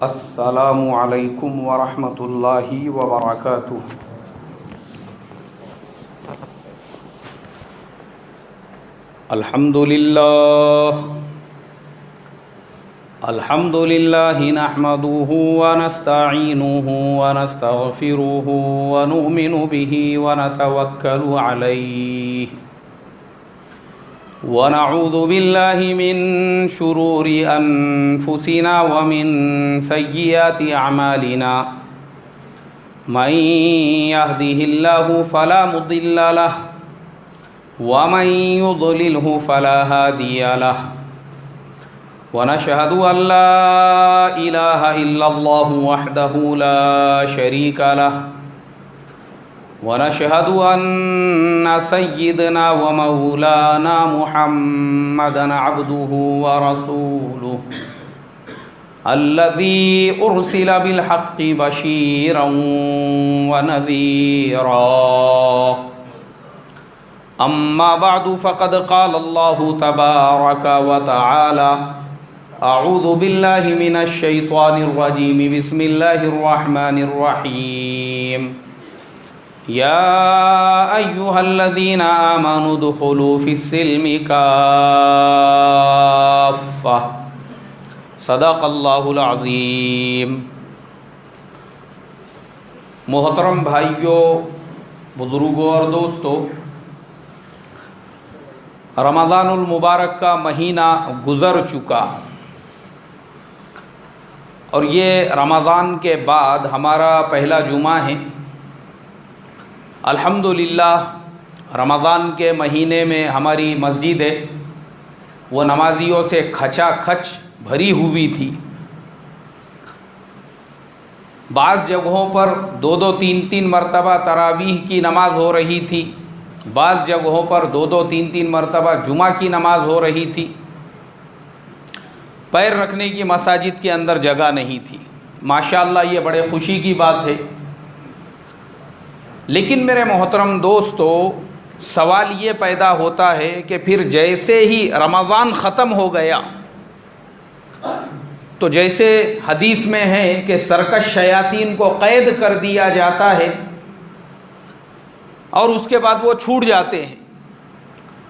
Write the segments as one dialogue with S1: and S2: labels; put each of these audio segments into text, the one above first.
S1: السلام علیکم ورحمۃ اللہ وبرکاتہ۔ الحمد للہ نحمده ونستعینه ونستغفره ونؤمن به ونتوکل علیہ ونعوذ باللہ من شرور انفسنا ومن سیئات اعمالنا من یهده اللہ فلا مضل له ومن يضلله فلا هادي له ونشهد أن لا إله إلا الله وحده لا شريك له ونشهد أن سيدنا ومولانا محمدا عبده ورسوله الذي أرسل بالحق بشيرا ونذيرا اما بعد فقد قال الله تبارك وتعالى اعوذ بالله من الشيطان الرجيم بسم الله الرحمن الرحيم يا ايها الذين آمنوا ادخلوا في السلم كافة صدق الله العظيم۔ محترم بھائیوں، بزرگوں اور دوستوں، رمضان المبارک کا مہینہ گزر چکا اور یہ رمضان کے بعد ہمارا پہلا جمعہ ہے۔ الحمدللہ رمضان کے مہینے میں ہماری مسجد ہے وہ نمازیوں سے کھچا کھچ بھری ہوئی تھی۔ بعض جگہوں پر دو تین مرتبہ تراویح کی نماز ہو رہی تھی، بعض جگہوں پر دو تین مرتبہ جمعہ کی نماز ہو رہی تھی۔ پیر رکھنے کی مساجد کے اندر جگہ نہیں تھی۔ ماشاءاللہ یہ بڑے خوشی کی بات ہے، لیکن میرے محترم دوستو، سوال یہ پیدا ہوتا ہے کہ پھر جیسے ہی رمضان ختم ہو گیا تو جیسے حدیث میں ہے کہ سرکش شیاطین کو قید کر دیا جاتا ہے اور اس کے بعد وہ چھوٹ جاتے ہیں،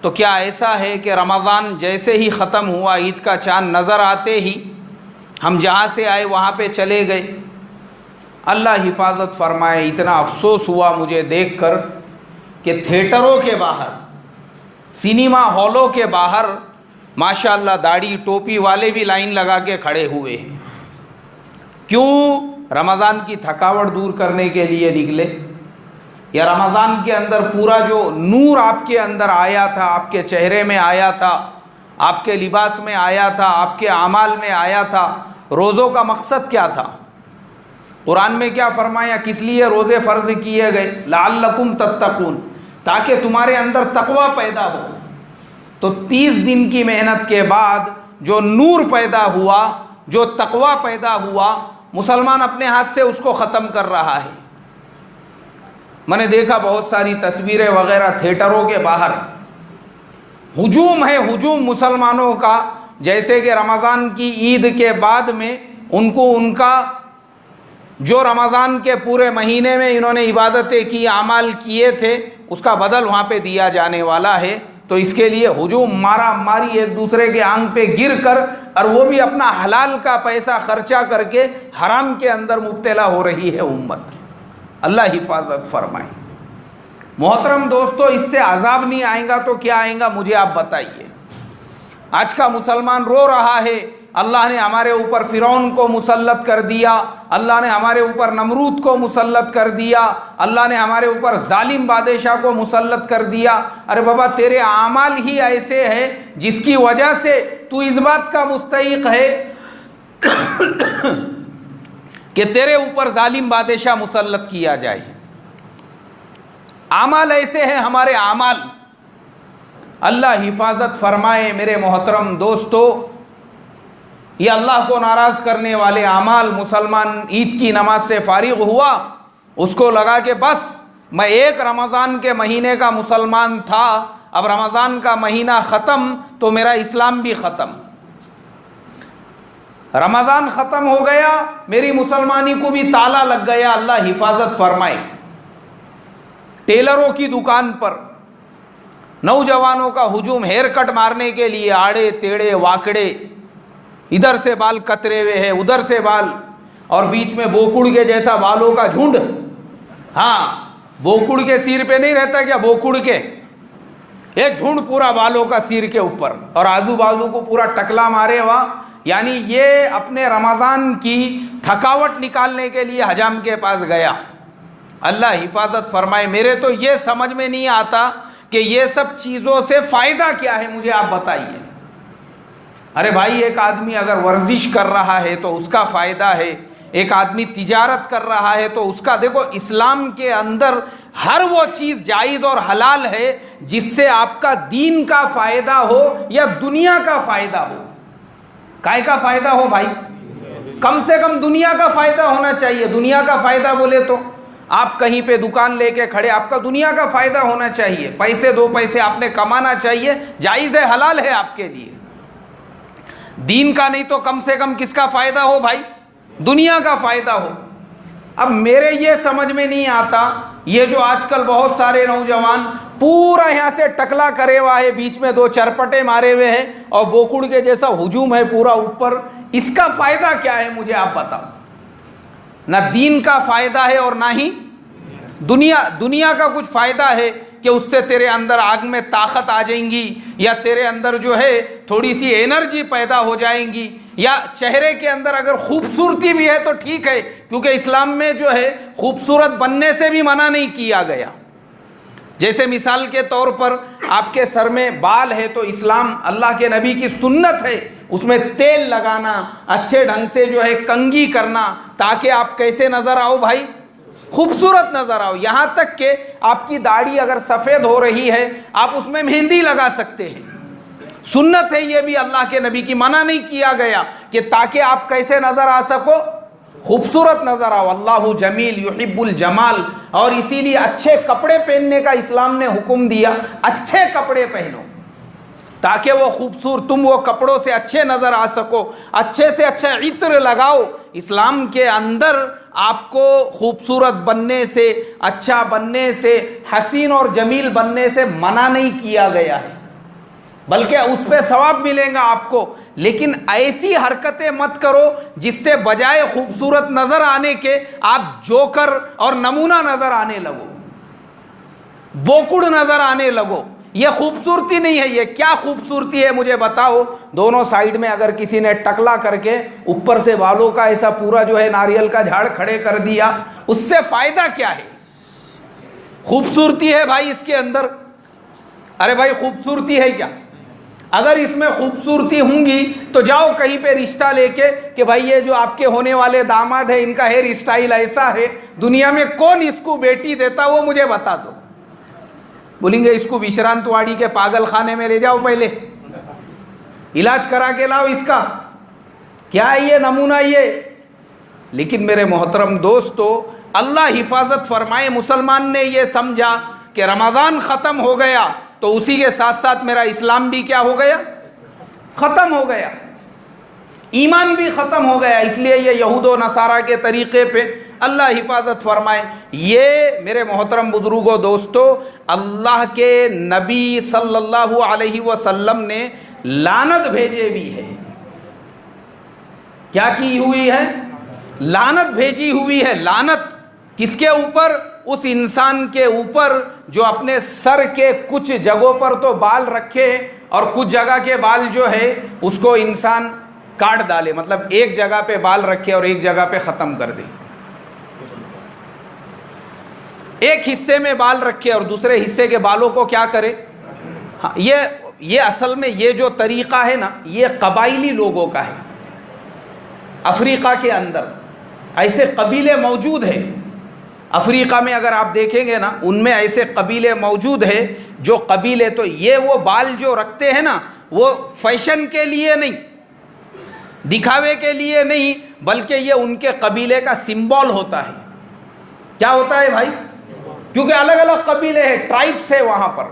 S1: تو کیا ایسا ہے کہ رمضان جیسے ہی ختم ہوا، عید کا چاند نظر آتے ہی ہم جہاں سے آئے وہاں پہ چلے گئے؟ اللہ حفاظت فرمائے۔ اتنا افسوس ہوا مجھے دیکھ کر کہ تھیٹروں کے باہر، سینما ہالوں کے باہر ماشاءاللہ داڑھی ٹوپی والے بھی لائن لگا کے کھڑے ہوئے ہیں۔ کیوں؟ رمضان کی تھکاوٹ دور کرنے کے لیے نکلے، یا رمضان کے اندر پورا جو نور آپ کے اندر آیا تھا، آپ کے چہرے میں آیا تھا، آپ کے لباس میں آیا تھا، آپ کے اعمال میں آیا تھا۔ روزوں کا مقصد کیا تھا؟ قرآن میں کیا فرمایا؟ کس لیے روزے فرض کیے گئے؟ لعلکم تتقون، تاکہ تمہارے اندر تقوی پیدا ہو۔ تو 30 دن کی محنت کے بعد جو نور پیدا ہوا، جو تقوی پیدا ہوا، مسلمان اپنے ہاتھ سے اس کو ختم کر رہا ہے۔ میں نے دیکھا بہت ساری تصویریں وغیرہ تھیٹروں کے باہر، ہجوم ہے، ہجوم مسلمانوں کا، جیسے کہ رمضان کی عید کے بعد میں ان کو ان کا جو رمضان کے پورے مہینے میں انہوں نے عبادتیں کی، اعمال کیے تھے، اس کا بدل وہاں پہ دیا جانے والا ہے۔ تو اس کے لیے ہجوم، مارا ماری ایک دوسرے کے آنگ پہ گر کر، اور وہ بھی اپنا حلال کا پیسہ خرچہ کر کے حرام کے اندر مبتلا ہو رہی ہے امت۔ اللہ حفاظت فرمائے۔ محترم دوستو، اس سے عذاب نہیں آئے گا تو کیا آئے گا؟ مجھے آپ بتائیے۔ آج کا مسلمان رو رہا ہے، اللہ نے ہمارے اوپر فرعون کو مسلط کر دیا، اللہ نے ہمارے اوپر نمرود کو مسلط کر دیا، اللہ نے ہمارے اوپر ظالم بادشاہ کو مسلط کر دیا۔ ارے بابا، تیرے اعمال ہی ایسے ہیں جس کی وجہ سے تو اس بات کا مستحق ہے کہ تیرے اوپر ظالم بادشاہ مسلط کیا جائے۔ اعمال ایسے ہیں ہمارے اعمال۔ اللہ حفاظت فرمائے میرے محترم دوستو، یہ اللہ کو ناراض کرنے والے اعمال۔ مسلمان عید کی نماز سے فارغ ہوا، اس کو لگا کہ بس میں ایک رمضان کے مہینے کا مسلمان تھا، اب رمضان کا مہینہ ختم تو میرا اسلام بھی ختم۔ رمضان ختم ہو گیا، میری مسلمانی کو بھی تالا لگ گیا، اللہ حفاظت فرمائے۔ ٹیلروں کی دکان پر نوجوانوں کا ہجوم، ہیئر کٹ مارنے کے لیے، آڑے ٹیڑے واکڑے، ادھر سے بال کترے ہوئے ہیں، ادھر سے بال، اور بیچ میں بوکڑ کے جیسا بالوں کا جھنڈ۔ ہاں، بوکڑ کے سیر پہ نہیں رہتا کیا، بوکڑ کے ایک جھنڈ پورا بالوں کا سیر کے اوپر، اور آزو بازو کو پورا ٹکلا مارے ہوا، یعنی یہ اپنے رمضان کی تھکاوٹ نکالنے کے لیے حجام کے پاس گیا۔ اللہ حفاظت فرمائے۔ میرے تو یہ سمجھ میں نہیں آتا کہ یہ سب چیزوں سے فائدہ کیا ہے، مجھے آپ بتائیے۔ ارے بھائی، ایک آدمی اگر ورزش کر رہا ہے تو اس کا فائدہ ہے، ایک آدمی تجارت کر رہا ہے تو اس کا، دیکھو اسلام کے اندر ہر وہ چیز جائز اور حلال ہے جس سے آپ کا دین کا فائدہ ہو یا دنیا کا فائدہ ہو۔ کائے کا فائدہ ہو بھائی؟ کم سے کم دنیا کا فائدہ ہونا چاہیے۔ دنیا کا فائدہ بولے تو آپ کہیں پہ دکان لے کے کھڑے، آپ کا دنیا کا فائدہ ہونا چاہیے، پیسے دو پیسے آپ نے کمانا چاہیے، جائز ہے، حلال ہے آپ کے لیے۔ دین کا نہیں تو کم سے کم کس کا فائدہ ہو بھائی؟ دنیا کا فائدہ ہو۔ اب میرے یہ سمجھ میں نہیں آتا، یہ جو آج کل بہت سارے نوجوان پورا یہاں سے ٹکلا کرے ہوا ہے، بیچ میں دو چرپٹے مارے ہوئے ہیں اور بوکڑ کے جیسا ہجوم ہے پورا اوپر، اس کا فائدہ کیا ہے مجھے آپ بتاؤ۔ نہ دین کا فائدہ ہے اور نہ ہی دنیا کا کچھ فائدہ ہے کہ اس سے تیرے اندر آگ میں طاقت آ جائیں گی، یا تیرے اندر جو ہے تھوڑی سی انرجی پیدا ہو جائیں گی، یا چہرے کے اندر اگر خوبصورتی بھی ہے تو ٹھیک ہے، کیونکہ اسلام میں جو ہے خوبصورت بننے سے بھی منع نہیں کیا گیا۔ جیسے مثال کے طور پر آپ کے سر میں بال ہے تو اسلام، اللہ کے نبی کی سنت ہے اس میں تیل لگانا، اچھے ڈھنگ سے جو ہے کنگھی کرنا، تاکہ آپ کیسے نظر آؤ بھائی؟ خوبصورت نظر آؤ۔ یہاں تک کہ آپ کی داڑھی اگر سفید ہو رہی ہے آپ اس میں مہندی لگا سکتے ہیں، سنت ہے یہ بھی، اللہ کے نبی کی، منع نہیں کیا گیا کہ تاکہ آپ کیسے نظر آ سکو؟ خوبصورت نظر آؤ۔ اللہ جمیل یحب الجمال، اور اسی لیے اچھے کپڑے پہننے کا اسلام نے حکم دیا، اچھے کپڑے پہنو تاکہ وہ خوبصورت، تم وہ کپڑوں سے اچھے نظر آ سکو، اچھے سے اچھا عطر لگاؤ۔ اسلام کے اندر آپ کو خوبصورت بننے سے، اچھا بننے سے، حسین اور جمیل بننے سے منع نہیں کیا گیا ہے، بلکہ اس پہ ثواب ملے گا آپ کو۔ لیکن ایسی حرکتیں مت کرو جس سے بجائے خوبصورت نظر آنے کے آپ جوکر اور نمونہ نظر آنے لگو، بوکڑ نظر آنے لگو۔ یہ خوبصورتی نہیں ہے۔ یہ کیا خوبصورتی ہے مجھے بتاؤ؟ دونوں سائیڈ میں اگر کسی نے ٹکلا کر کے اوپر سے بالوں کا ایسا پورا جو ہے ناریل کا جھاڑ کھڑے کر دیا، اس سے فائدہ کیا ہے؟ خوبصورتی ہے بھائی اس کے اندر؟ ارے بھائی خوبصورتی ہے کیا؟ اگر اس میں خوبصورتی ہوں گی تو جاؤ کہیں پہ رشتہ لے کے کہ بھائی یہ جو آپ کے ہونے والے داماد ہیں ان کا ہیئر اسٹائل ایسا ہے، دنیا میں کون اس کو بیٹی دیتا وہ مجھے بتا دو۔ بولیں گے اس کو وشرانت واڑی کے پاگل خانے میں لے جاؤ، پہلے علاج کرا کے لاؤ اس کا، کیا ہے یہ نمونہ یہ۔ لیکن میرے محترم دوستو، اللہ حفاظت فرمائے، مسلمان نے یہ سمجھا کہ رمضان ختم ہو گیا تو اسی کے ساتھ ساتھ میرا اسلام بھی کیا ہو گیا؟ ختم ہو گیا، ایمان بھی ختم ہو گیا۔ اس لیے یہ یہود و نصارہ کے طریقے پہ اللہ حفاظت فرمائے۔ یہ میرے محترم بزرگوں دوستو، اللہ کے نبی صلی اللہ علیہ وسلم نے لعنت بھیجے بھی ہے۔ کیا کی ہوئی ہے؟ لعنت بھیجی ہوئی ہے۔ لعنت کس کے اوپر؟ اس انسان کے اوپر جو اپنے سر کے کچھ جگہوں پر تو بال رکھے اور کچھ جگہ کے بال جو ہے اس کو انسان کاٹ ڈالے، مطلب ایک جگہ پہ بال رکھے اور ایک جگہ پہ ختم کر دے، ایک حصے میں بال رکھے اور دوسرے حصے کے بالوں کو کیا کرے؟ ہاں، یہ اصل میں یہ جو طریقہ ہے نا، یہ قبائلی لوگوں کا ہے۔ افریقہ کے اندر ایسے قبیلے موجود ہیں، افریقہ میں اگر آپ دیکھیں گے نا، ان میں ایسے قبیلے موجود ہیں جو قبیلے تو یہ وہ بال جو رکھتے ہیں نا، وہ فیشن کے لیے نہیں، دکھاوے کے لیے نہیں، بلکہ یہ ان کے قبیلے کا سمبول ہوتا ہے۔ کیا ہوتا ہے بھائی؟ کیونکہ الگ الگ قبیلے ہیں، ٹرائبس ہے، وہاں پر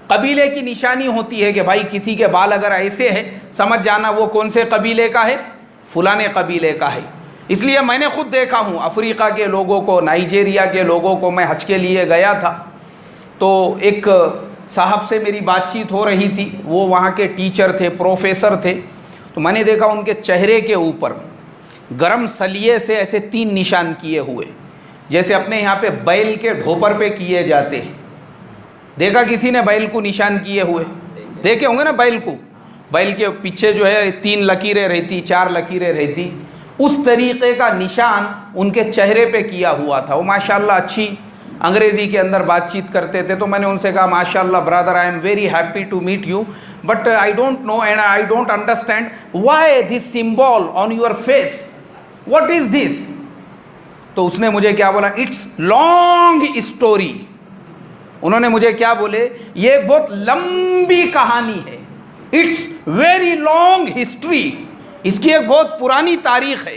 S1: قبیلے کی نشانی ہوتی ہے کہ بھائی کسی کے بال اگر ایسے ہیں، سمجھ جانا وہ کون سے قبیلے کا ہے، فلانے قبیلے کا ہے. اس لیے میں نے خود دیکھا ہوں افریقہ کے لوگوں کو, نائجیریا کے لوگوں کو. میں حج کے لیے گیا تھا تو ایک صاحب سے میری بات چیت ہو رہی تھی, وہ وہاں کے ٹیچر تھے, پروفیسر تھے. تو میں نے دیکھا ان کے چہرے کے اوپر گرم سلیے سے ایسے 3 نشان کیے ہوئے, جیسے اپنے یہاں پہ بیل کے ڈھوپر پہ کیے جاتے ہیں. دیکھا کسی نے بیل کو نشان کیے ہوئے؟ دیکھے ہوں گے نا بیل کو, بیل کے پیچھے جو ہے 3 لکیریں رہتی, 4 لکیریں رہتی. اس طریقے کا نشان ان کے چہرے پہ کیا ہوا تھا. وہ ماشاءاللہ اچھی انگریزی کے اندر بات چیت کرتے تھے. تو میں نے ان سے کہا ماشاءاللہ brother, I am very happy to meet you, but I don't know and I don't understand why this symbol on your face, what is this. تو اس نے مجھے کیا بولا, اٹس لانگ اسٹوری. انہوں نے مجھے کیا بولے, یہ ایک بہت لمبی کہانی ہے, اٹس ویری لانگ ہسٹری, اس کی ایک بہت پرانی تاریخ ہے.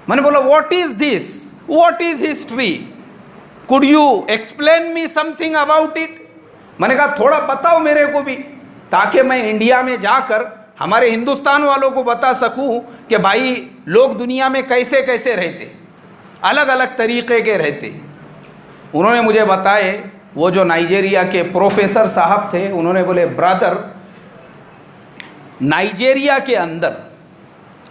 S1: میں نے بولا what is this, what is history, could you explain me something about it. میں نے کہا تھوڑا بتاؤ میرے کو بھی, تاکہ میں انڈیا میں جا کر ہمارے ہندوستان والوں کو بتا سکوں کہ بھائی لوگ دنیا میں کیسے کیسے رہتے, الگ الگ طریقے کے رہتے. انہوں نے مجھے بتائے, وہ جو نائجیریا کے پروفیسر صاحب تھے, انہوں نے بولے برادر, نائجیریا کے اندر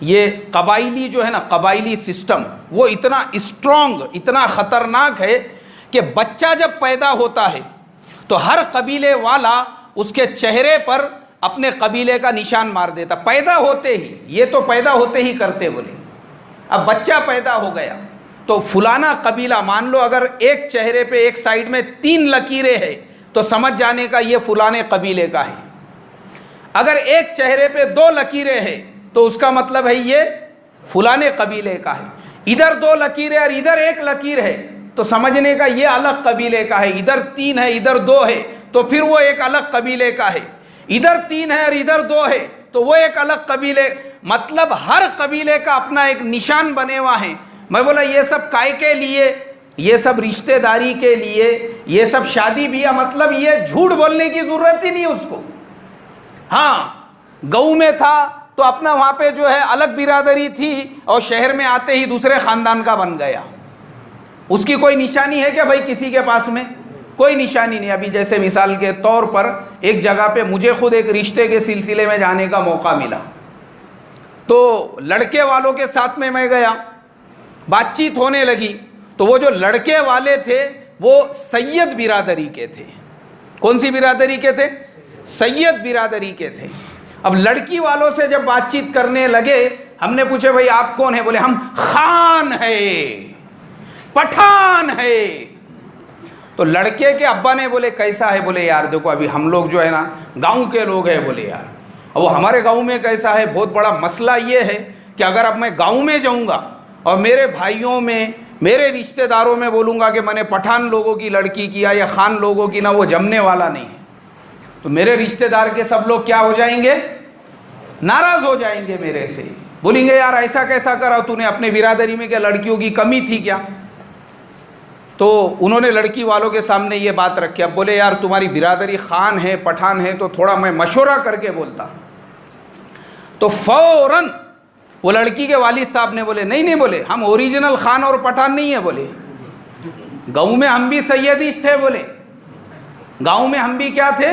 S1: یہ قبائلی جو ہے نا, قبائلی سسٹم, وہ اتنا اسٹرانگ, اتنا خطرناک ہے کہ بچہ جب پیدا ہوتا ہے تو ہر قبیلے والا اس کے چہرے پر اپنے قبیلے کا نشان مار دیتا پیدا ہوتے ہی. یہ تو پیدا ہوتے ہی کرتے. بولے اب بچہ پیدا ہو گیا تو فلانا قبیلہ, مان لو اگر ایک چہرے پہ ایک سائیڈ میں 3 لکیریں ہیں تو سمجھ جانے کا یہ فلانے قبیلے کا ہے. اگر ایک چہرے پہ 2 لکیریں ہیں تو اس کا مطلب ہے یہ فلانے قبیلے کا ہے. ادھر 2 لکیریں اور ادھر 1 لکیر ہے تو سمجھنے کا یہ الگ قبیلے کا ہے. ادھر 3 ہے ادھر 2 ہے تو پھر وہ ایک الگ قبیلے کا ہے. ادھر 3 ہے اور ادھر 2 ہے تو وہ ایک الگ قبیلے. مطلب ہر قبیلے کا اپنا ایک نشان بنے ہوا ہے. میں بولا یہ سب کائے کے لیے, یہ سب رشتہ داری کے لیے, یہ سب شادی بیاہ, مطلب یہ جھوٹ بولنے کی ضرورت ہی نہیں اس کو. ہاں گاؤں میں تھا تو اپنا وہاں پہ جو ہے الگ برادری تھی, اور شہر میں آتے ہی دوسرے خاندان کا بن گیا. اس کی کوئی نشانی ہے کیا بھائی کسی کے پاس میں؟ کوئی نشانی نہیں. ابھی جیسے مثال کے طور پر ایک جگہ پہ مجھے خود ایک رشتے کے سلسلے میں جانے کا موقع ملا, تو لڑکے والوں کے ساتھ میں گیا, بات چیت ہونے لگی. تو وہ جو لڑکے والے تھے وہ سید برادری کے تھے. کون سی برادری کے تھے؟ سید برادری کے تھے. اب لڑکی والوں سے جب بات چیت کرنے لگے, ہم نے پوچھے بھائی آپ کون ہیں؟ بولے ہم خان ہے, پٹھان ہے. تو لڑکے کے ابا نے بولے کیسا ہے؟ بولے یار دیکھو ابھی ہم لوگ جو ہے نا گاؤں کے لوگ ہیں. بولے یار وہ ہمارے گاؤں میں کیسا ہے, بہت بڑا مسئلہ یہ ہے کہ اگر اب میں گاؤں میں جاؤں گا اور میرے بھائیوں میں, میرے رشتہ داروں میں بولوں گا کہ میں نے پٹھان لوگوں کی لڑکی کیا یا خان لوگوں کی, نہ وہ جمنے والا نہیں ہے. تو میرے رشتہ دار کے سب لوگ کیا ہو جائیں گے؟ ناراض ہو جائیں گے میرے سے. بولیں گے یار ایسا کیسا کرا تو نے, اپنے برادری میں کیا لڑکیوں کی کمی تھی کیا؟ تو انہوں نے لڑکی والوں کے سامنے یہ بات رکھی. اب بولے یار تمہاری برادری خان ہے پٹھان ہے تو تھوڑا میں مشورہ کر کے بولتا. تو فوراً وہ لڑکی کے والد صاحب نے بولے نہیں بولے ہم اوریجنل خان اور پٹھان نہیں ہیں. بولے گاؤں میں ہم بھی سیدیش تھے. بولے گاؤں میں ہم بھی کیا تھے؟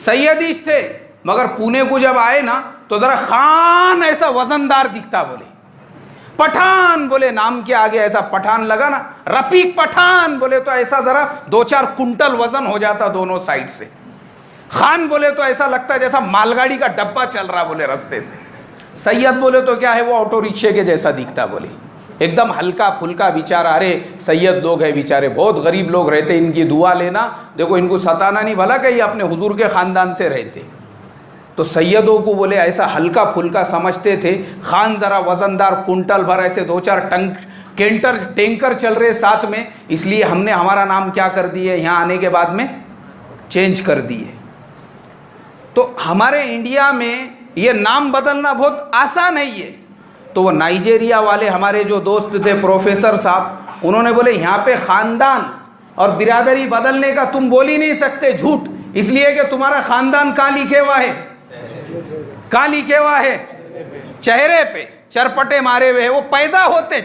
S1: سیدیش تھے, مگر پونے کو جب آئے نا تو ذرا خان ایسا وزندار دکھتا. بولے پٹھان, بولے نام کے آگے ایسا پٹھان لگا نا, رفیق پٹھان, بولے تو ایسا ذرا 2-4 کنٹل وزن ہو جاتا دونوں سائڈ سے. خان بولے تو ایسا لگتا جیسا مال گاڑی کا ڈبہ چل رہا بولے رستے سے. سید بولے تو کیا ہے, وہ آٹو رکشے کے جیسا دکھتا. بولے ایک دم ہلکا پھلکا بیچارہ. ارے سید لوگ ہیں بیچارے, بہت غریب لوگ رہتے, ان کی دعا لینا, دیکھو ان کو ستانا نہیں, بھلا کہ یہ اپنے حضور کے خاندان سے رہتے. تو سیدوں کو بولے ایسا ہلکا پھلکا سمجھتے تھے. خان ذرا وزندار, کنٹل بھر ایسے 2-4 ٹینکر چل رہے ساتھ میں, اس لیے ہم نے ہمارا نام کیا کر دیے, یہاں آنے کے بعد میں چینج کر دیے. تو ہمارے انڈیا میں یہ نام بدلنا بہت آسان ہے. یہ تو وہ نائجیریا والے ہمارے جو دوست تھے پروفیسر صاحب, انہوں نے بولے یہاں پہ خاندان اور برادری بدلنے کا تم بول ہی نہیں سکتے جھوٹ, اس لیے کہ تمہارا خاندان کہاں لکھے ہوا ہے, کہاں لکھے ہوا ہے, چہرے پہ چرپٹے مارے ہوئے ہیں، وہ پیدا ہوتے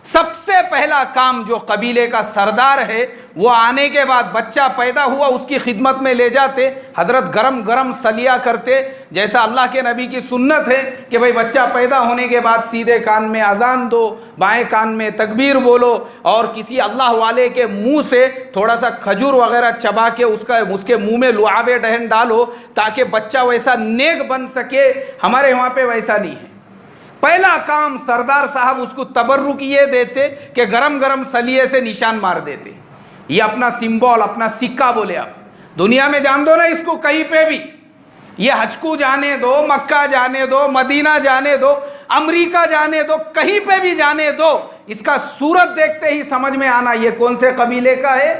S1: سب سے پہلا کام جو قبیلے کا سردار ہے وہ آنے کے بعد بچہ پیدا ہوا اس کی خدمت میں لے جاتے، حضرت گرم گرم سلیا کرتے، جیسا اللہ کے نبی کی سنت ہے کہ بھئی بچہ پیدا ہونے کے بعد سیدھے کان میں اذان دو، بائیں کان میں تکبیر بولو، اور کسی اللہ والے کے منہ سے تھوڑا سا کھجور وغیرہ چبا کے اس کے منہ میں لعاب دہن ڈالو تاکہ بچہ ویسا نیک بن سکے۔ ہمارے وہاں پہ ویسا نہیں ہے۔ پہلا کام سردار صاحب اس کو تبرک یہ دیتے کہ گرم گرم سلیے سے نشان مار دیتے، یہ اپنا سمبول، اپنا سکہ بولے آپ دنیا میں جان دو نا اس کو، کہیں پہ بھی یہ حج کو جانے دو، مکہ جانے دو، مدینہ جانے دو، امریکہ جانے دو، کہیں پہ بھی جانے دو، اس کا صورت دیکھتے ہی سمجھ میں آنا یہ کون سے قبیلے کا ہے،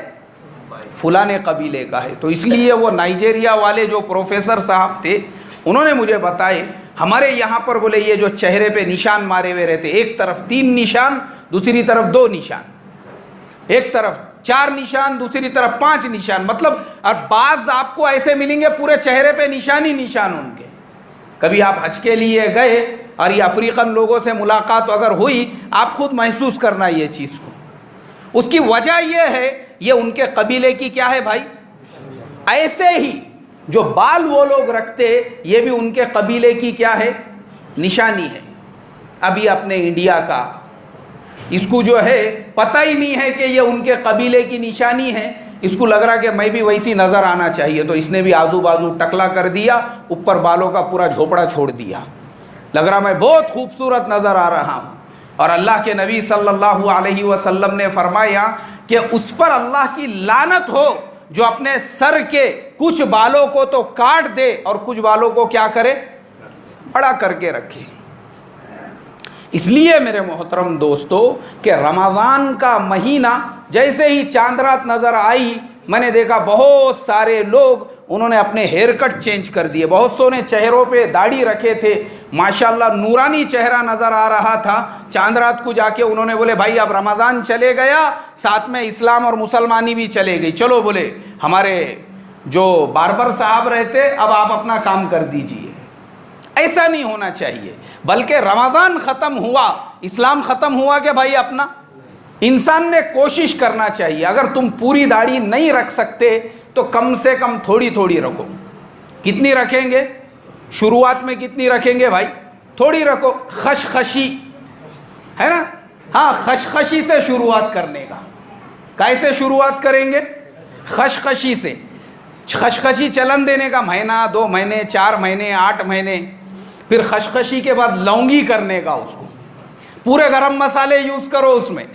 S1: فلانے قبیلے کا ہے۔ تو اس لیے وہ نائجیریا والے جو پروفیسر صاحب تھے انہوں نے مجھے بتائے ہمارے یہاں پر بولے یہ جو چہرے پہ نشان مارے ہوئے رہتے، ایک طرف 3 نشان، دوسری طرف 2 نشان، ایک طرف 4 نشان، دوسری طرف 5 نشان، مطلب اور بعض آپ کو ایسے ملیں گے پورے چہرے پہ نشان ہی نشان ان کے۔ کبھی آپ حج کے لیے گئے اور یہ افریقن لوگوں سے ملاقات اگر ہوئی، آپ خود محسوس کرنا یہ چیز کو۔ اس کی وجہ یہ ہے، یہ ان کے قبیلے کی کیا ہے بھائی، ایسے ہی جو بال وہ لوگ رکھتے یہ بھی ان کے قبیلے کی کیا ہے، نشانی ہے۔ ابھی اپنے انڈیا کا اس کو جو ہے پتہ ہی نہیں ہے کہ یہ ان کے قبیلے کی نشانی ہے، اس کو لگ رہا کہ میں بھی ویسی نظر آنا چاہیے، تو اس نے بھی آزو بازو ٹکلا کر دیا، اوپر بالوں کا پورا جھوپڑا چھوڑ دیا، لگ رہا میں بہت خوبصورت نظر آ رہا ہوں۔ اور اللہ کے نبی صلی اللہ علیہ وسلم نے فرمایا کہ اس پر اللہ کی لعنت ہو جو اپنے سر کے کچھ بالوں کو تو کاٹ دے اور کچھ بالوں کو کیا کرے، بڑا کر کے رکھے۔ اس لیے میرے محترم دوستو کہ رمضان کا مہینہ جیسے ہی چاند رات نظر آئی، میں نے دیکھا بہت سارے لوگ انہوں نے اپنے ہیئر کٹ چینج کر دیے، بہت سو نے چہروں پہ داڑھی رکھے تھے، ماشاءاللہ نورانی چہرہ نظر آ رہا تھا۔ چاند رات کو جا کے انہوں نے بولے بھائی اب رمضان چلے گیا، ساتھ میں اسلام اور مسلمانی بھی چلے گئی، چلو بولے ہمارے جو باربر صاحب رہتے اب آپ اپنا کام کر دیجئے۔ ایسا نہیں ہونا چاہیے، بلکہ رمضان ختم ہوا، اسلام ختم ہوا کہ بھائی اپنا انسان نے کوشش کرنا چاہیے، اگر تم پوری داڑھی نہیں رکھ سکتے تو کم سے کم تھوڑی تھوڑی رکھو۔ کتنی رکھیں گے؟ شروعات میں کتنی رکھیں گے بھائی؟ تھوڑی رکھو، خشخشی ہے نا، ہاں خشخشی سے شروعات کرنے کا۔ کیسے شروعات کریں گے؟ خشخشی سے، خشخشی چلن دینے کا، مہینہ 2 مہینے 4 مہینے 8 مہینے، پھر خشخشی کے بعد لونگی کرنے کا، اس کو پورے گرم مسالے یوز کرو اس میں۔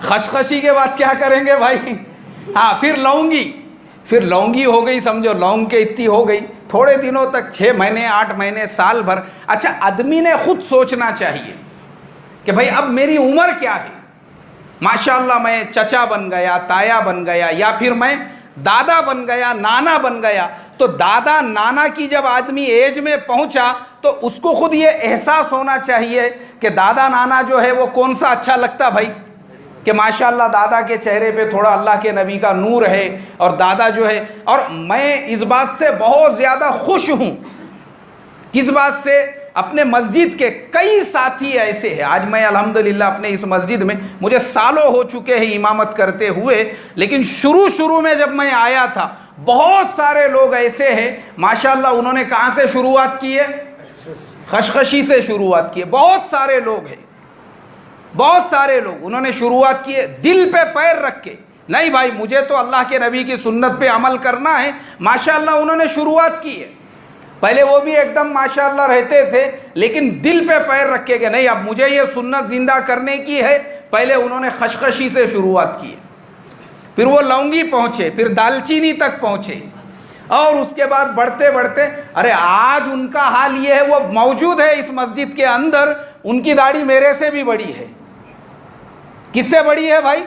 S1: خشخشی کے بعد کیا کریں گے بھائی؟ ہاں پھر لونگی، پھر لونگی ہو گئی، سمجھو لونگ کے اتنی ہو گئی، تھوڑے دنوں تک 6 مہینے 8 مہینے سال بھر۔ اچھا آدمی نے خود سوچنا چاہیے کہ بھائی اب میری عمر کیا ہے، ماشاءاللہ میں چچا بن گیا، تایا بن گیا، یا پھر میں دادا بن گیا، نانا بن گیا۔ تو دادا نانا کی جب آدمی ایج میں پہنچا تو اس کو خود یہ احساس ہونا چاہیے کہ دادا نانا جو ہے وہ کون سا اچھا لگتا بھائی، کہ ماشاءاللہ دادا کے چہرے پہ تھوڑا اللہ کے نبی کا نور ہے، اور دادا جو ہے، اور میں اس بات سے بہت زیادہ خوش ہوں۔ کس بات سے؟ اپنے مسجد کے کئی ساتھی ایسے ہیں، آج میں الحمدللہ اپنے اس مسجد میں مجھے سالوں ہو چکے ہیں امامت کرتے ہوئے، لیکن شروع میں جب میں آیا تھا بہت سارے لوگ ایسے ہیں ماشاءاللہ، انہوں نے کہاں سے شروعات کی ہے؟ خشخشی سے شروعات کی ہے۔ بہت سارے لوگ ہیں، بہت سارے لوگ انہوں نے شروعات کی ہے دل پہ پیر رکھ کے، نہیں بھائی مجھے تو اللہ کے نبی کی سنت پہ عمل کرنا ہے، ماشاءاللہ انہوں نے شروعات کی ہے۔ پہلے وہ بھی ایک دم ماشاءاللہ رہتے تھے، لیکن دل پہ پیر رکھے کہ نہیں اب مجھے یہ سنت زندہ کرنے کی ہے، پہلے انہوں نے خشخشی سے شروعات کی، پھر وہ لونگی پہنچے، پھر دالچینی تک پہنچے، اور اس کے بعد بڑھتے بڑھتے ارے آج ان کا حال یہ ہے، وہ موجود ہے اس مسجد کے اندر، ان کی داڑھی میرے سے بھی بڑی ہے۔ کس سے بڑی ہے بھائی؟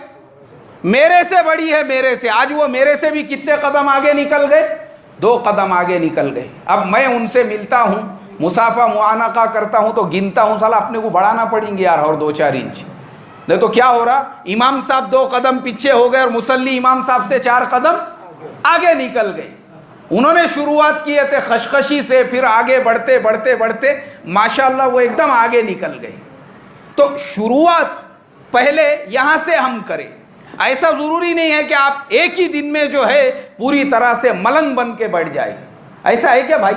S1: میرے سے بڑی ہے، میرے سے۔ آج وہ میرے سے بھی کتنے قدم آگے نکل گئے؟ 2 قدم آگے نکل گئے۔ اب میں ان سے ملتا ہوں، مصافہ معانقہ کرتا ہوں تو گنتا ہوں، سالا اپنے کو بڑھانا پڑیں گے یار اور 2-4 انچ، نہیں تو کیا ہو رہا، امام صاحب 2 قدم پیچھے ہو گئے اور مصلی امام صاحب سے 4 قدم آگے نکل گئے۔ انہوں نے شروعات کیے تھے خشخشی سے، پھر آگے بڑھتے بڑھتے بڑھتے ماشاءاللہ وہ ایک دم آگے نکل گئے۔ تو شروعات پہلے یہاں سے ہم کریں۔ ایسا ضروری نہیں ہے کہ آپ ایک ہی دن میں جو ہے پوری طرح سے ملنگ بن کے بیٹھ جائیں، ایسا ہے کیا بھائی؟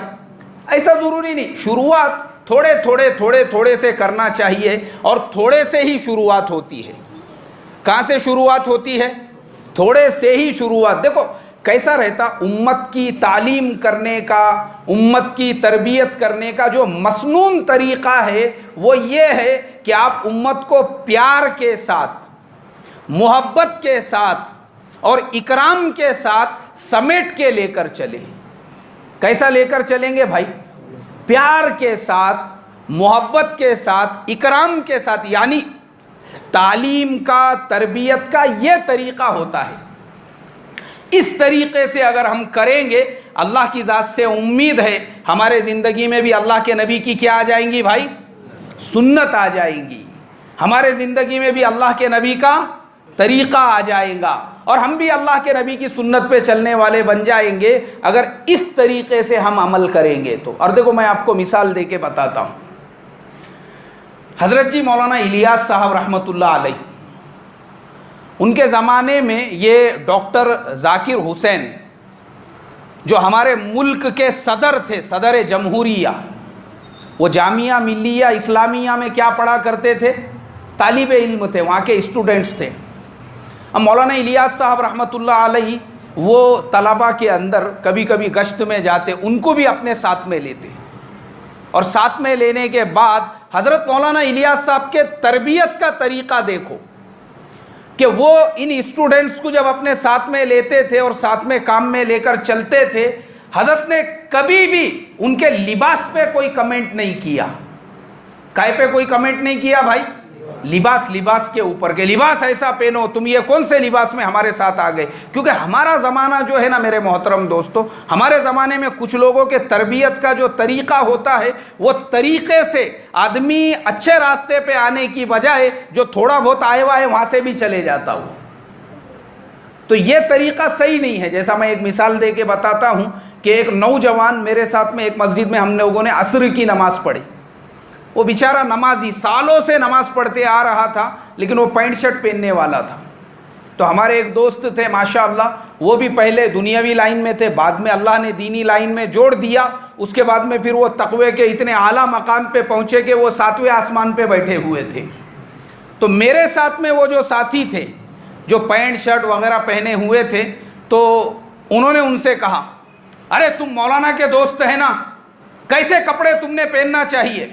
S1: ایسا ضروری نہیں، شروعات تھوڑے تھوڑے تھوڑے تھوڑے سے کرنا چاہیے، اور تھوڑے سے ہی شروعات ہوتی ہے۔ کہاں سے شروعات ہوتی ہے؟ تھوڑے سے ہی شروعات۔ دیکھو کیسا رہتا، امت کی تعلیم کرنے کا، امت کی تربیت کرنے کا جو مسنون طریقہ ہے وہ یہ ہے کہ آپ امت کو پیار کے ساتھ، محبت کے ساتھ اور اکرام کے ساتھ سمیٹ کے لے کر چلیں۔ کیسا لے کر چلیں گے بھائی؟ پیار کے ساتھ، محبت کے ساتھ، اکرام کے ساتھ، یعنی تعلیم کا، تربیت کا یہ طریقہ ہوتا ہے۔ اس طریقے سے اگر ہم کریں گے، اللہ کی ذات سے امید ہے ہمارے زندگی میں بھی اللہ کے نبی کی کیا آ جائیں گی بھائی؟ سنت آ جائیں گی۔ ہمارے زندگی میں بھی اللہ کے نبی کا طریقہ آ جائے گا، اور ہم بھی اللہ کے نبی کی سنت پہ چلنے والے بن جائیں گے اگر اس طریقے سے ہم عمل کریں گے تو۔ اور دیکھو میں آپ کو مثال دے کے بتاتا ہوں۔ حضرت جی مولانا الیاس صاحب رحمۃ اللہ علیہ، ان کے زمانے میں یہ ڈاکٹر ذاکر حسین جو ہمارے ملک کے صدر تھے، صدر جمہوریہ، وہ جامعہ ملیہ اسلامیہ میں کیا پڑھا کرتے تھے؟ طالب علم تھے، وہاں کے اسٹوڈنٹس تھے۔ اب مولانا الیاس صاحب رحمۃ اللہ علیہ وہ طلباء کے اندر کبھی کبھی گشت میں جاتے، ان کو بھی اپنے ساتھ میں لیتے، اور ساتھ میں لینے کے بعد حضرت مولانا الیاس صاحب کے تربیت کا طریقہ دیکھو کہ وہ ان اسٹوڈنٹس کو جب اپنے ساتھ میں لیتے تھے اور ساتھ میں کام میں لے کر چلتے تھے، حضرت نے کبھی بھی ان کے لباس پہ کوئی کمنٹ نہیں کیا۔ کائے پہ کوئی کمنٹ نہیں کیا بھائی؟ لباس کے اوپر کہ لباس ایسا پہنو، تم یہ کون سے لباس میں ہمارے ساتھ آ گئے؟ کیونکہ ہمارا زمانہ جو ہے نا میرے محترم دوستو، ہمارے زمانے میں کچھ لوگوں کے تربیت کا جو طریقہ ہوتا ہے وہ طریقے سے آدمی اچھے راستے پہ آنے کی بجائے جو تھوڑا بہت آئے ہوا ہے وہاں سے بھی چلے جاتا ہوں۔ تو یہ طریقہ صحیح نہیں ہے۔ جیسا میں ایک مثال دے کے بتاتا ہوں کہ ایک نوجوان میرے ساتھ میں ایک مسجد میں ہم لوگوں نے عصر کی نماز پڑھی۔ وہ بیچارہ نمازی سالوں سے نماز پڑھتے آ رہا تھا، لیکن وہ پینٹ شرٹ پہننے والا تھا۔ تو ہمارے ایک دوست تھے ماشاءاللہ، وہ بھی پہلے دنیاوی لائن میں تھے، بعد میں اللہ نے دینی لائن میں جوڑ دیا۔ اس کے بعد میں پھر وہ تقوی کے اتنے اعلیٰ مقام پہ پہنچے کہ وہ 7ویں آسمان پہ بیٹھے ہوئے تھے۔ تو میرے ساتھ میں وہ جو ساتھی تھے جو پینٹ شرٹ وغیرہ پہنے ہوئے تھے، تو انہوں نے ان سے کہا، ارے تم مولانا کے دوست ہیں نا، کیسے کپڑے تم نے پہننا چاہیے؟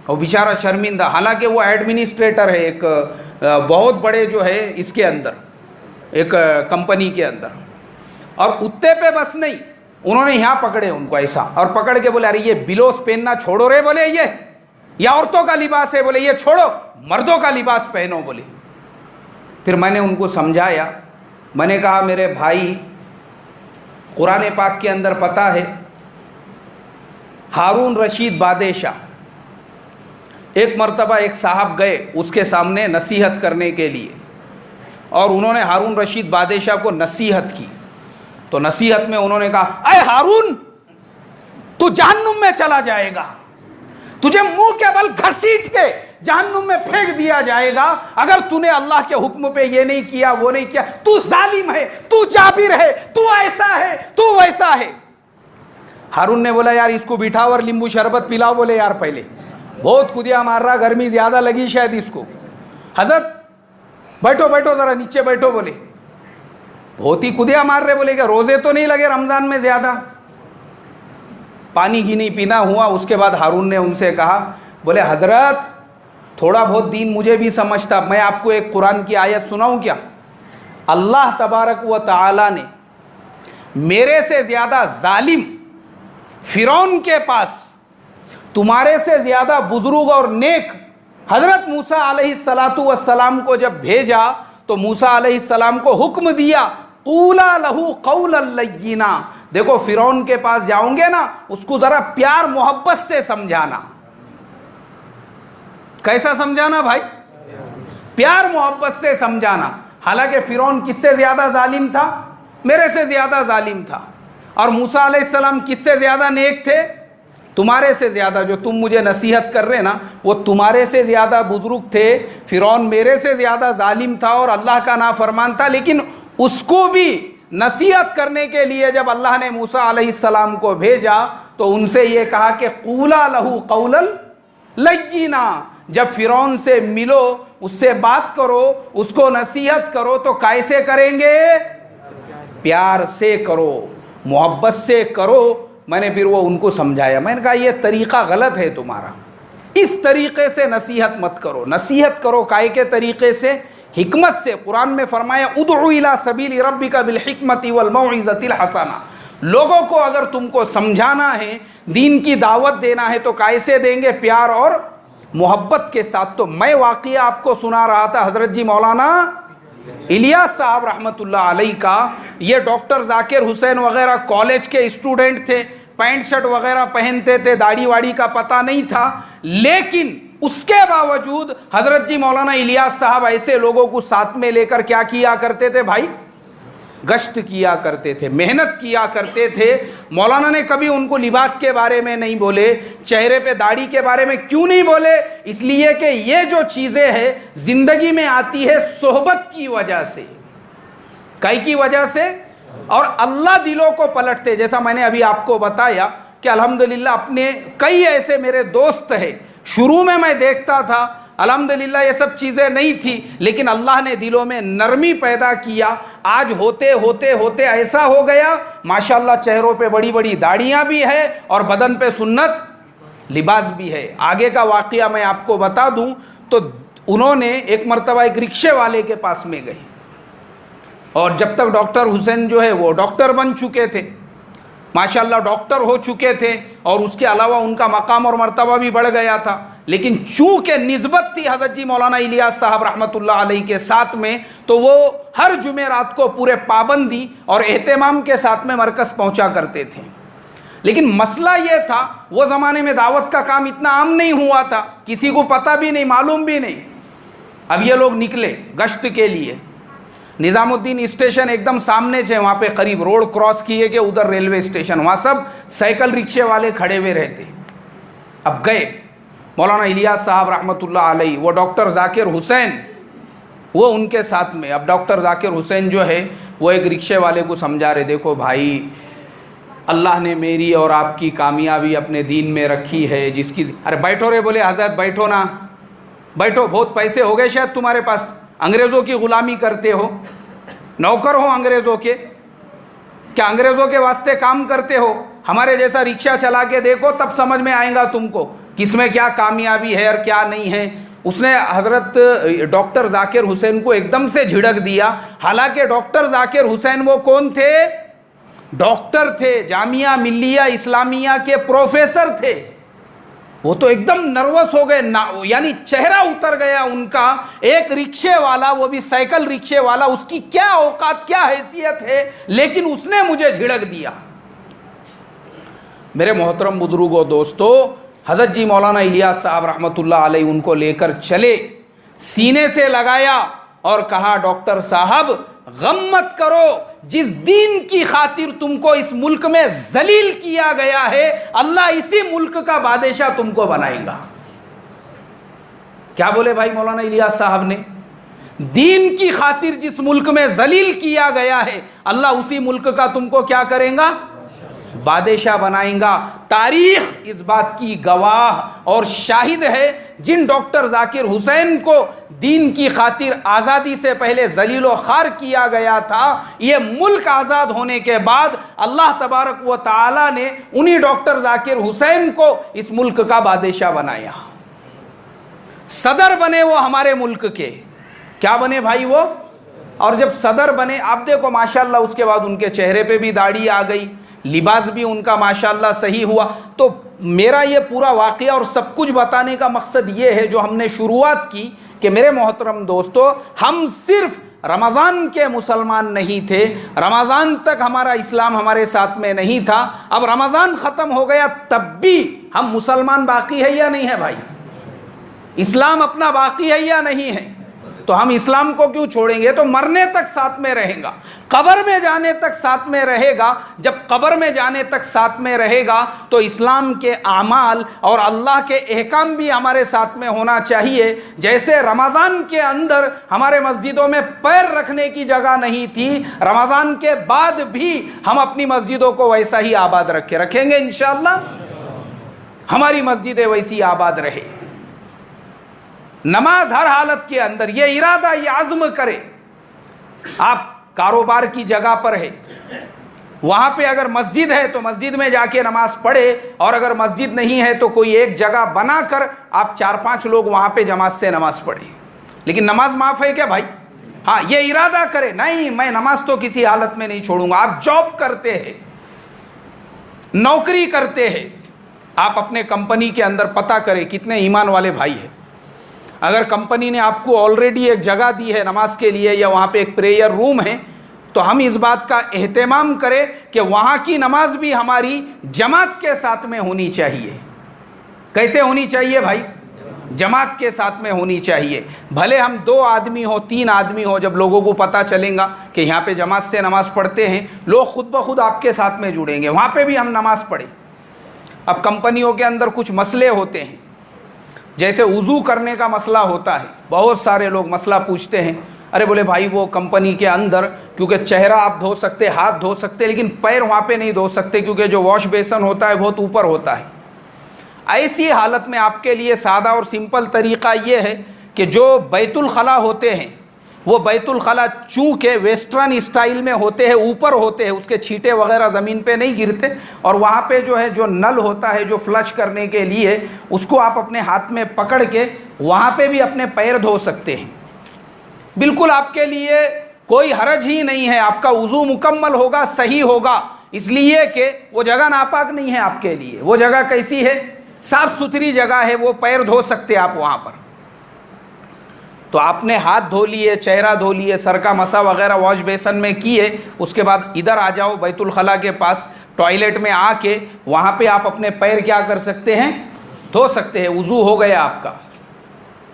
S1: وہ بیچارہ شرمندہ، حالانکہ وہ ایڈمنسٹریٹر ہے ایک بہت بڑے جو ہے اس کے اندر، ایک کمپنی کے اندر، اور اتنے پہ بس نہیں، انہوں نے یہاں پکڑے ان کو ایسا، اور پکڑ کے بولے ارے یہ بلوز پہننا چھوڑو رے، بولے یہ عورتوں کا لباس ہے، بولے یہ چھوڑو، مردوں کا لباس پہنو بولے۔ پھر میں نے ان کو سمجھایا، میں نے کہا میرے بھائی، قرآن پاک کے اندر پتہ ہے ہارون رشید بادشاہ، ایک مرتبہ ایک صاحب گئے اس کے سامنے نصیحت کرنے کے لیے، اور انہوں نے ہارون رشید بادشاہ کو نصیحت کی۔ تو نصیحت میں انہوں نے کہا، اے ہارون، تو جہنم میں چلا جائے گا، تجھے منہ کے بل گھسیٹ کے جہنم میں پھینک دیا جائے گا اگر تو نے اللہ کے حکم پہ یہ نہیں کیا، وہ نہیں کیا، تو ظالم ہے، تو جابر ہے، تو ایسا ہے، تو ویسا ہے۔ ہارون نے بولا یار اس کو بٹھاؤ اور لیمبو شربت پلاؤ، بولے یار پہلے بہت کدیا مار رہا، گرمی زیادہ لگی شاید اس کو۔ حضرت بیٹھو بیٹھو ذرا نیچے بیٹھو، بولے بہت ہی کدیا مار رہے، بولے کہ روزے تو نہیں لگے رمضان میں زیادہ؟ پانی ہی نہیں پینا ہوا۔ اس کے بعد ہارون نے ان سے کہا، بولے حضرت تھوڑا بہت دین مجھے بھی سمجھتا، میں آپ کو ایک قرآن کی آیت سناؤں کیا؟ اللہ تبارک و تعالی نے میرے سے زیادہ ظالم فرعون کے پاس تمہارے سے زیادہ بزرگ اور نیک حضرت موسیٰ علیہ السلام کو جب بھیجا تو موسیٰ علیہ السلام کو حکم دیا، قولا لہو قولا لینا، دیکھو فرعون کے پاس جاؤں گے نا، اس کو ذرا پیار محبت سے سمجھانا۔ کیسا سمجھانا بھائی؟ پیار محبت سے سمجھانا۔ حالانکہ فرعون کس سے زیادہ ظالم تھا؟ میرے سے زیادہ ظالم تھا، اور موسیٰ علیہ السلام کس سے زیادہ نیک تھے؟ تمہارے سے زیادہ. جو تم مجھے نصیحت کر رہے نا وہ تمہارے سے زیادہ بزرگ تھے. فرعون میرے سے زیادہ ظالم تھا اور اللہ کا نافرمان تھا، لیکن اس کو بھی نصیحت کرنے کے لیے جب اللہ نے موسیٰ علیہ السلام کو بھیجا تو ان سے یہ کہا کہ قولا لہو قولا لینا. جب فرعون سے ملو، اس سے بات کرو، اس کو نصیحت کرو تو کیسے کریں گے؟ پیار سے کرو، محبت سے کرو. میں نے پھر وہ ان کو سمجھایا، میں نے کہا یہ طریقہ غلط ہے تمہارا، اس طریقے سے نصیحت مت کرو. نصیحت کرو کائے کے طریقے سے؟ حکمت سے. قرآن میں فرمایا ادعو الی سبیل ربک بالحکمت والموعظۃ الحسنہ. لوگوں کو اگر تم کو سمجھانا ہے، دین کی دعوت دینا ہے تو کیسے دیں گے؟ پیار اور محبت کے ساتھ. تو میں واقعہ آپ کو سنا رہا تھا حضرت جی مولانا الیاس صاحب رحمۃ اللہ علیہ کا. یہ ڈاکٹر ذاکر حسین وغیرہ کالج کے اسٹوڈنٹ تھے، پینٹ شرٹ وغیرہ پہنتے تھے، داڑھی واڑی کا پتہ نہیں تھا، لیکن اس کے باوجود حضرت جی مولانا الیاس صاحب ایسے لوگوں کو ساتھ میں لے کر کیا کیا کرتے تھے بھائی؟ گشت کیا کرتے تھے، محنت کیا کرتے تھے. مولانا نے کبھی ان کو لباس کے بارے میں نہیں بولے، چہرے پہ داڑھی کے بارے میں کیوں نہیں بولے؟ اس لیے کہ یہ جو چیزیں ہیں زندگی میں آتی ہے صحبت کی وجہ سے. کئی کی وجہ سے؟ اور اللہ دلوں کو پلٹتے. جیسا میں نے ابھی آپ کو بتایا کہ الحمدللہ اپنے کئی ایسے میرے دوست ہیں، شروع میں دیکھتا تھا الحمدللہ یہ سب چیزیں نہیں تھی، لیکن اللہ نے دلوں میں نرمی پیدا کیا. آج ہوتے ہوتے ہوتے ایسا ہو گیا ماشاءاللہ چہروں پہ بڑی بڑی داڑیاں بھی ہے اور بدن پہ سنت لباس بھی ہے. آگے کا واقعہ میں آپ کو بتا دوں تو انہوں نے ایک مرتبہ ایک رکشے والے کے پاس میں گئے، اور جب تک ڈاکٹر حسین جو ہے وہ ڈاکٹر بن چکے تھے، ماشاءاللہ ڈاکٹر ہو چکے تھے، اور اس کے علاوہ ان کا مقام اور مرتبہ بھی بڑھ گیا تھا، لیکن چونکہ نسبت تھی حضرت جی مولانا الیاس صاحب رحمۃ اللہ علیہ کے ساتھ میں، تو وہ ہر جمعرات کو پورے پابندی اور اہتمام کے ساتھ میں مرکز پہنچا کرتے تھے. لیکن مسئلہ یہ تھا وہ زمانے میں دعوت کا کام اتنا عام نہیں ہوا تھا، کسی کو پتہ بھی نہیں، معلوم بھی نہیں. اب یہ لوگ نکلے گشت کے لیے. نظام الدین اسٹیشن ایک دم سامنے سے، وہاں پہ قریب روڈ کراس کیے کہ ادھر ریلوے اسٹیشن، وہاں سب سائیکل رکشے والے کھڑے ہوئے رہتے. اب گئے مولانا الیاس صاحب رحمۃ اللہ علیہ، وہ ڈاکٹر ذاکر حسین وہ ان کے ساتھ میں. اب ڈاکٹر ذاکر حسین جو ہے وہ ایک رکشے والے کو سمجھا رہے، دیکھو بھائی اللہ نے میری اور آپ کی کامیابی اپنے دین میں رکھی ہے، جس کی ارے بیٹھو رے، بولے حضرت بیٹھو نا، بیٹھو، بہت پیسے ہو گئے شاید تمہارے پاس، انگریزوں کی غلامی کرتے ہو، نوکر ہو انگریزوں کے، کیا انگریزوں کے واسطے کام کرتے ہو؟ ہمارے جیسا رکشہ چلا کے دیکھو تب سمجھ میں آئے گا تم کو کس میں کیا کامیابی ہے اور کیا نہیں ہے. اس نے حضرت ڈاکٹر ذاکر حسین کو ایک دم سے جھڑک دیا. حالانکہ ڈاکٹر ذاکر حسین وہ کون تھے؟ ڈاکٹر تھے، جامعہ ملیہ اسلامیہ کے پروفیسر تھے. وہ تو ایک دم نروس ہو گئے، یعنی چہرہ اتر گیا ان کا. ایک رکشے والا، وہ بھی سائیکل رکشے والا، اس کی کیا اوقات کیا حیثیت ہے، لیکن اس نے مجھے جھڑک دیا. میرے محترم بزرگوں دوستو، حضرت جی مولانا الیاس صاحب رحمۃ اللہ علیہ ان کو لے کر چلے، سینے سے لگایا اور کہا ڈاکٹر صاحب غم مت کرو، جس دین کی خاطر تم کو اس ملک میں ذلیل کیا گیا ہے اللہ اسی ملک کا بادشاہ تم کو بنائے گا. کیا بولے بھائی مولانا الیاس صاحب نے؟ دین کی خاطر جس ملک میں ذلیل کیا گیا ہے اللہ اسی ملک کا تم کو کیا کریں گا؟ بادشاہ بنائیں گا. تاریخ اس بات کی گواہ اور شاہد ہے، جن ڈاکٹر ذاکر حسین کو دین کی خاطر آزادی سے پہلے ذلیل و خوار کیا گیا تھا، یہ ملک آزاد ہونے کے بعد اللہ تبارک و تعالی نے انہی ڈاکٹر ذاکر حسین کو اس ملک کا بادشاہ بنایا. صدر بنے وہ ہمارے ملک کے. کیا بنے بھائی وہ؟ اور جب صدر بنے آپ دیکھو ماشاءاللہ اس کے بعد ان کے چہرے پہ بھی داڑھی آ گئی، لباس بھی ان کا ماشاءاللہ صحیح ہوا. تو میرا یہ پورا واقعہ اور سب کچھ بتانے کا مقصد یہ ہے جو ہم نے شروعات کی کہ میرے محترم دوستو، ہم صرف رمضان کے مسلمان نہیں تھے، رمضان تک ہمارا اسلام ہمارے ساتھ میں نہیں تھا. اب رمضان ختم ہو گیا تب بھی ہم مسلمان باقی ہے یا نہیں ہے بھائی؟ اسلام اپنا باقی ہے یا نہیں ہے؟ تو ہم اسلام کو کیوں چھوڑیں گے؟ تو مرنے تک ساتھ میں رہیں گا، قبر میں جانے تک ساتھ میں رہے گا۔ جب قبر میں جانے تک ساتھ میں رہے گا تو اسلام کے اعمال اور اللہ کے احکام بھی ہمارے ساتھ میں ہونا چاہیے۔ جیسے رمضان کے اندر ہمارے مسجدوں میں پیر رکھنے کی جگہ نہیں تھی، رمضان کے بعد بھی ہم اپنی مسجدوں کو ویسا ہی آباد رکھیں گے انشاءاللہ۔ ہماری مسجدیں ویسی آباد رہے۔ نماز ہر حالت کے اندر یہ ارادہ، یہ عزم کرے۔ آپ کاروبار کی جگہ پر ہے، وہاں پہ اگر مسجد ہے تو مسجد میں جا کے نماز پڑھے، اور اگر مسجد نہیں ہے تو کوئی ایک جگہ بنا کر آپ 4-5 لوگ وہاں پہ جماعت سے نماز پڑھیں۔ لیکن نماز معاف ہے کیا بھائی؟ ہاں، یہ ارادہ کرے نہیں میں نماز تو کسی حالت میں نہیں چھوڑوں گا۔ آپ جاب کرتے ہیں، نوکری کرتے ہیں، آپ اپنے کمپنی کے اندر پتہ کریں کتنے ایمان والے بھائی ہیں۔ اگر کمپنی نے آپ کو آلریڈی ایک جگہ دی ہے نماز کے لیے، یا وہاں پہ ایک پریئر روم ہے، تو ہم اس بات کا اہتمام کریں کہ وہاں کی نماز بھی ہماری جماعت کے ساتھ میں ہونی چاہیے۔ کیسے ہونی چاہیے بھائی؟ جماعت کے ساتھ میں ہونی چاہیے۔ بھلے ہم 2 آدمی ہو، 3 آدمی ہو، جب لوگوں کو پتہ چلے گا کہ یہاں پہ جماعت سے نماز پڑھتے ہیں، لوگ خود بخود آپ کے ساتھ میں جڑیں گے، وہاں پہ بھی ہم نماز پڑھیں۔ اب کمپنیوں کے اندر کچھ مسئلے ہوتے ہیں، جیسے وضو کرنے کا مسئلہ ہوتا ہے، بہت سارے لوگ مسئلہ پوچھتے ہیں، ارے بولے بھائی وہ کمپنی کے اندر کیونکہ چہرہ آپ دھو سکتے، ہاتھ دھو سکتے، لیکن پیر وہاں پہ نہیں دھو سکتے کیونکہ جو واش بیسن ہوتا ہے بہت اوپر ہوتا ہے۔ ایسی حالت میں آپ کے لیے سادہ اور سمپل طریقہ یہ ہے کہ جو بیت الخلا ہوتے ہیں، وہ بیت الخلا چونکہ ویسٹرن اسٹائل میں ہوتے ہیں، اوپر ہوتے ہیں، اس کے چھینٹے وغیرہ زمین پہ نہیں گرتے، اور وہاں پہ جو ہے جو نل ہوتا ہے جو فلش کرنے کے لیے، اس کو آپ اپنے ہاتھ میں پکڑ کے وہاں پہ بھی اپنے پیر دھو سکتے ہیں۔ بالکل آپ کے لیے کوئی حرج ہی نہیں ہے، آپ کا وضو مکمل ہوگا، صحیح ہوگا، اس لیے کہ وہ جگہ ناپاک نہیں ہے آپ کے لیے۔ وہ جگہ کیسی ہے؟ صاف ستھری جگہ ہے، وہ پیر دھو سکتے آپ وہاں پر۔ تو آپ نے ہاتھ دھو لیے، چہرہ دھو لیے، سر کا مسا وغیرہ واش بیسن میں کیے، اس کے بعد ادھر آ جاؤ بیت الخلا کے پاس، ٹوائلٹ میں آ کے وہاں پہ آپ اپنے پیر کیا کر سکتے ہیں؟ دھو سکتے ہیں۔ وضو ہو گیا آپ کا،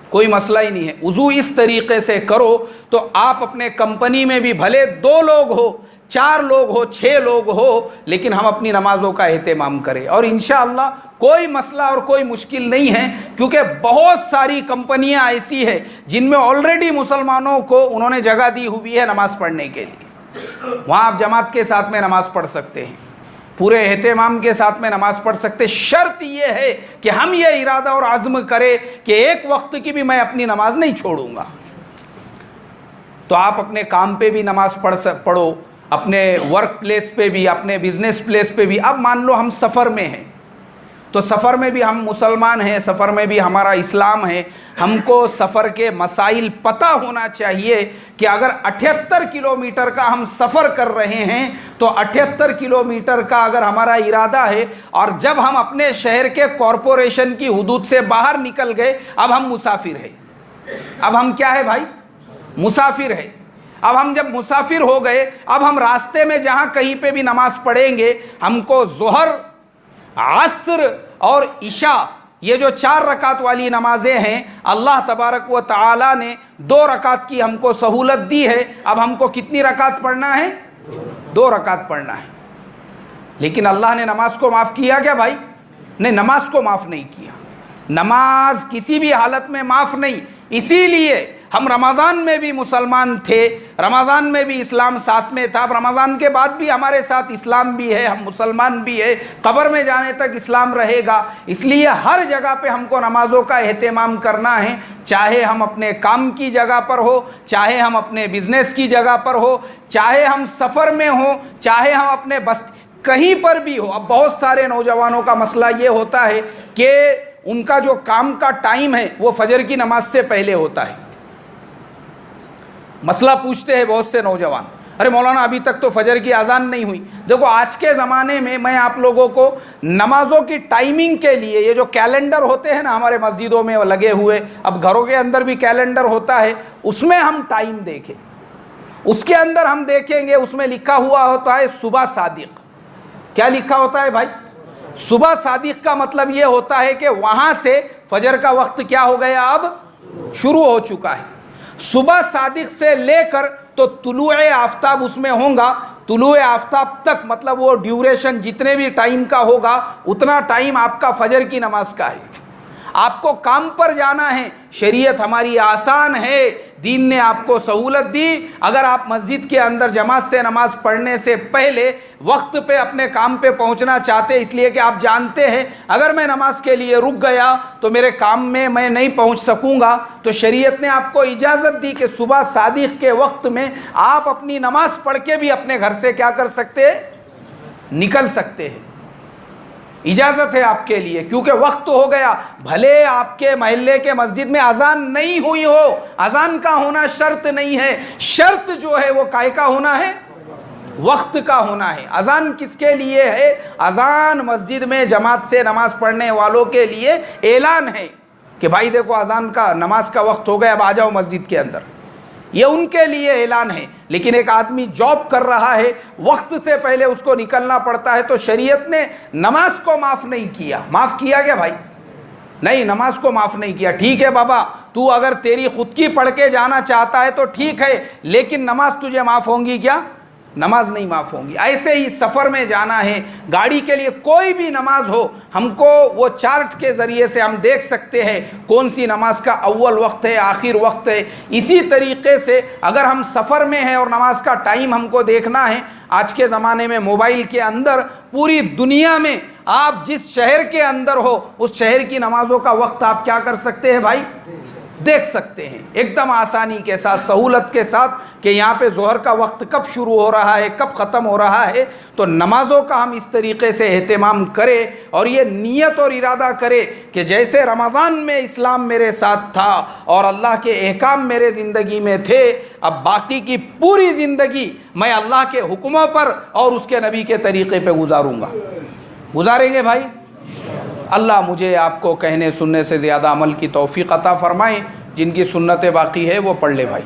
S1: کوئی مسئلہ ہی نہیں ہے۔ وضو اس طریقے سے کرو تو آپ اپنے کمپنی میں بھی بھلے 2 لوگ ہو، 4 لوگ ہو، 6 لوگ ہو، لیکن ہم اپنی نمازوں کا اہتمام کریں، اور انشاءاللہ کوئی مسئلہ اور کوئی مشکل نہیں ہے، کیونکہ بہت ساری کمپنیاں ایسی ہیں جن میں آلریڈی مسلمانوں کو انہوں نے جگہ دی ہوئی ہے نماز پڑھنے کے لیے، وہاں آپ جماعت کے ساتھ میں نماز پڑھ سکتے ہیں، پورے اہتمام کے ساتھ میں نماز پڑھ سکتے۔ شرط یہ ہے کہ ہم یہ ارادہ اور عزم کریں کہ ایک وقت کی بھی میں اپنی نماز نہیں چھوڑوں گا۔ تو آپ اپنے کام پہ بھی نماز پڑھو، اپنے ورک پلیس پہ بھی، اپنے بزنس پلیس پہ بھی۔ اب مان لو ہم سفر میں ہیں، تو سفر میں بھی ہم مسلمان ہیں، سفر میں بھی ہمارا اسلام ہے، ہم کو سفر کے مسائل پتہ ہونا چاہیے کہ اگر 78 کلومیٹر کا ہم سفر کر رہے ہیں تو 78 کلومیٹر کا اگر ہمارا ارادہ ہے، اور جب ہم اپنے شہر کے کارپوریشن کی حدود سے باہر نکل گئے، اب ہم مسافر ہیں۔ اب ہم کیا ہے بھائی؟ مسافر ہے۔ اب ہم جب مسافر ہو گئے، اب ہم راستے میں جہاں کہیں پہ بھی نماز پڑھیں گے، ہم کو ظہر، عصر اور عشاء، یہ جو 4 رکعت والی نمازیں ہیں، اللہ تبارک و تعالی نے 2 رکعت کی ہم کو سہولت دی ہے۔ اب ہم کو کتنی رکعت پڑھنا ہے؟ 2 رکعت پڑھنا ہے۔ لیکن اللہ نے نماز کو معاف کیا کیا بھائی؟ نہیں، نماز کو معاف نہیں کیا۔ نماز کسی بھی حالت میں معاف نہیں۔ اسی لیے ہم رمضان میں بھی مسلمان تھے، رمضان میں بھی اسلام ساتھ میں تھا، اب رمضان کے بعد بھی ہمارے ساتھ اسلام بھی ہے، ہم مسلمان بھی ہے، قبر میں جانے تک اسلام رہے گا۔ اس لیے ہر جگہ پہ ہم کو نمازوں کا اہتمام کرنا ہے، چاہے ہم اپنے کام کی جگہ پر ہو، چاہے ہم اپنے بزنس کی جگہ پر ہو، چاہے ہم سفر میں ہوں، چاہے ہم اپنے کہیں پر بھی ہو۔ اب بہت سارے نوجوانوں کا مسئلہ یہ ہوتا ہے کہ ان کا جو کام کا ٹائم ہے وہ فجر کی نماز سے پہلے ہوتا ہے۔ مسئلہ پوچھتے ہیں بہت سے نوجوان، ارے مولانا ابھی تک تو فجر کی اذان نہیں ہوئی۔ دیکھو آج کے زمانے میں آپ لوگوں کو نمازوں کی ٹائمنگ کے لیے یہ جو کیلنڈر ہوتے ہیں نا ہمارے مسجدوں میں لگے ہوئے، اب گھروں کے اندر بھی کیلنڈر ہوتا ہے، اس میں ہم ٹائم دیکھیں، اس کے اندر ہم دیکھیں گے، اس میں لکھا ہوا ہوتا ہے صبح صادق۔ کیا لکھا ہوتا ہے بھائی؟ صبح صادق کا مطلب یہ ہوتا ہے کہ وہاں سے فجر کا وقت کیا ہو گیا، اب شروع ہو چکا ہے۔ صبح صادق سے لے کر تو طلوع آفتاب اس میں ہوگا، طلوع آفتاب تک مطلب وہ ڈیوریشن جتنے بھی ٹائم کا ہوگا اتنا ٹائم آپ کا فجر کی نماز کا ہے۔ آپ کو کام پر جانا ہے، شریعت ہماری آسان ہے، دین نے آپ کو سہولت دی۔ اگر آپ مسجد کے اندر جماعت سے نماز پڑھنے سے پہلے وقت پہ اپنے کام پہ پہنچنا چاہتے، اس لیے کہ آپ جانتے ہیں اگر میں نماز کے لیے رک گیا تو میرے کام میں میں نہیں پہنچ سکوں گا، تو شریعت نے آپ کو اجازت دی کہ صبح صادق کے وقت میں آپ اپنی نماز پڑھ کے بھی اپنے گھر سے کیا کر سکتے ہیں، نکل سکتے ہیں، اجازت ہے آپ کے لیے، کیونکہ وقت ہو گیا۔ بھلے آپ کے محلے کے مسجد میں اذان نہیں ہوئی ہو، اذان کا ہونا شرط نہیں ہے، شرط جو ہے وہ کائے کا ہونا ہے، وقت کا ہونا ہے۔ اذان کس کے لیے ہے؟ اذان مسجد میں جماعت سے نماز پڑھنے والوں کے لیے اعلان ہے کہ بھائی دیکھو اذان کا نماز کا وقت ہو گیا، اب آ جاؤ مسجد کے اندر، یہ ان کے لیے اعلان ہے۔ لیکن ایک آدمی جاب کر رہا ہے، وقت سے پہلے اس کو نکلنا پڑتا ہے، تو شریعت نے نماز کو معاف نہیں کیا۔ معاف کیا کیا بھائی؟ نہیں، نماز کو معاف نہیں کیا۔ ٹھیک ہے بابا، تو اگر تیری خود کی پڑھ کے جانا چاہتا ہے تو ٹھیک ہے، لیکن نماز تجھے معاف ہوں گی کیا؟ نماز نہیں معاف ہوں گی۔ ایسے ہی سفر میں جانا ہے، گاڑی کے لیے کوئی بھی نماز ہو، ہم کو وہ چارٹ کے ذریعے سے ہم دیکھ سکتے ہیں کون سی نماز کا اول وقت ہے، آخر وقت ہے۔ اسی طریقے سے اگر ہم سفر میں ہیں اور نماز کا ٹائم ہم کو دیکھنا ہے، آج کے زمانے میں موبائل کے اندر پوری دنیا میں آپ جس شہر کے اندر ہو اس شہر کی نمازوں کا وقت آپ کیا کر سکتے ہیں بھائی؟ دیکھ سکتے ہیں ایک دم آسانی کے ساتھ، سہولت کے ساتھ، کہ یہاں پہ ظہر کا وقت کب شروع ہو رہا ہے، کب ختم ہو رہا ہے۔ تو نمازوں کا ہم اس طریقے سے اہتمام کریں اور یہ نیت اور ارادہ کرے کہ جیسے رمضان میں اسلام میرے ساتھ تھا اور اللہ کے احکام میرے زندگی میں تھے، اب باقی کی پوری زندگی میں اللہ کے حکموں پر اور اس کے نبی کے طریقے پہ گزاروں گا۔ گزاریں گے بھائی؟ اللہ مجھے آپ کو کہنے سننے سے زیادہ عمل کی توفیق عطا فرمائے۔ جن کی سنتیں باقی ہے وہ پڑھ لے بھائی۔